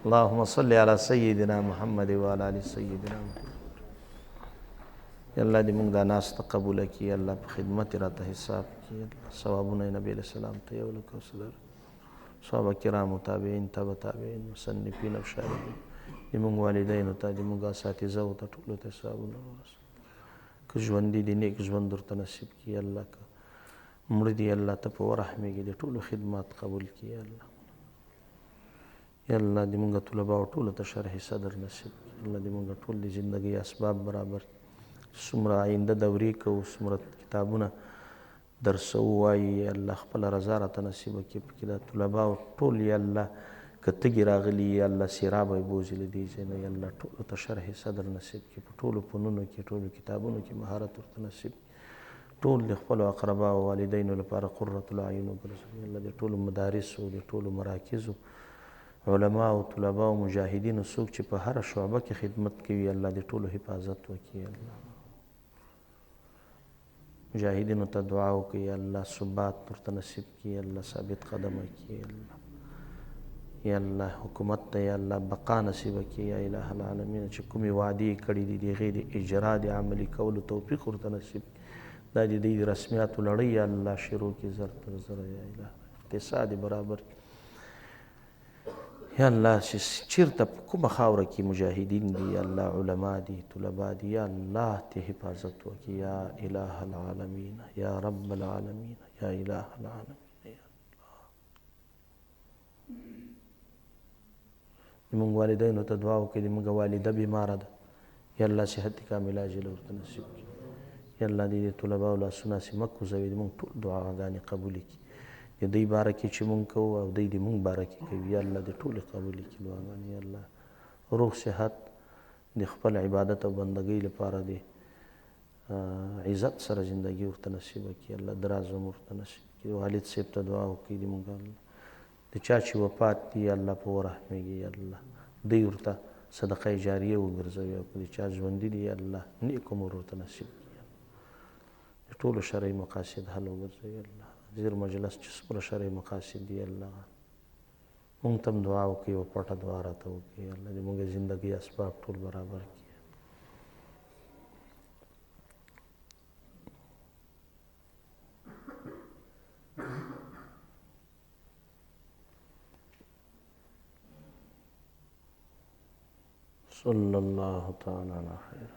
اللهم صل علی سیدنا محمد وعلى آل سیدنا محمد. یا الله دې موږ دا ناسته قبوله کړي، یا الله په خدمت یې راته حساب کړي. ثوابونه یې نبي علیه السلام ته یو لکه وسلر، صحابه کرامو، تابعین، تبع تابعین، مصنفین او شارحین، زموږ والدینو ته، زموږ اساتذو ته، ټولو ته حسابونه ورسوي. که ژوندي دي نیک ژوند ورته نصیب کړي الله، که مړه دي الله ته په ورحمېږي، د ټولو خدمات قبول کړي الله. یا الله دې موږ طلباو ټولو ته شرح صدر نصیب کړي. الله دې موږ ټول د زندګۍ اسباب برابر کړي. څومره آینده دورې کوو، څومره کتابونه درسو وایي، یا الله خپله رضا راته نصیبه کړي. پکې دا طلباو ټول یا الله که تږي راغلي یا الله سیراب یې بوځي له دې ځای نه، یا الله ټولو ته شرح صدر نصیب کړي. په ټولو فنونو کې، ټولو کتابونو کې مهارت ورته نصیب کړي. ټول د خپلو اقرباو او والدینو لپاره قرة العین وګرځوي. الله د ټولو مدارسو، د ټولو مراکزو علما او طلبا او مجاهدینو، څوک چې په هره شعبه کې خدمت کوي، الله د ټولو حفاظت وکړي. الله مجاهدینو ته دعا وکړي، الله ثبات ورته نصیب کړي، الله ثابت قدمه کړي. الله یا الله حکومت ته یا الله بقا نصیبه کړي. یا الہ العالمین چې کومې وعدې کړي دي د هغې د اجرا د عملي کولو توفیق ورته نصیب کړي. دا د دوی د رسمیاتو لړۍ یا الله شروع کړي زر تر زره. یا الہ اقتصاد برابر کړي. یا الله چې چېرته په کومه خاوره کې مجاهدین دي، یا الله علما دي، طلبا دي، یا الله ته حفاظت وکړي. یا الہ العالمین، یا رب العالمین، یا الہ العالمین. زموږ والدینو ته دعا وکړئ. زموږ والده بیماره ده، یا الله صحت کامل عاجله ورته نصیب کړي. یا الله دې د طلباو لاسونه هسې مه کوزوي، زموږ ټول دعاګانې قبولې کړي. د دوی باره کې چې مونږ کوو او دوی د مونږ باره کې کوي، یا الله دې ټولې قبولې کړي دعاګانې. یا الله روغ صحت د خپل عبادت او بندګۍ لپاره د عزت سره زندګي ورته نصیبه کړي. الله دراز عمر ورته نصیب کړي. والد صاحب ته دعا وکړئ د مونږ الله د چا چې وفات دي یا الله په ورحمېږي. یا الله دوی ورته صدقه جاریه وګرځوي، او که د چا ژوندي دي یا الله نیک عمر ورته نصیب کړي. د ټولو شرعي مقاصد حل وګرځوي. الله زیر مجلس چې څومره شرعي مقاصد دي الله مونږ ته هم دعا وکړي او پټه دعا راته وکړي. الله دې مونږ زندګۍ اسباب ټول برابر کړي. صلی الله تعالی علی خیر.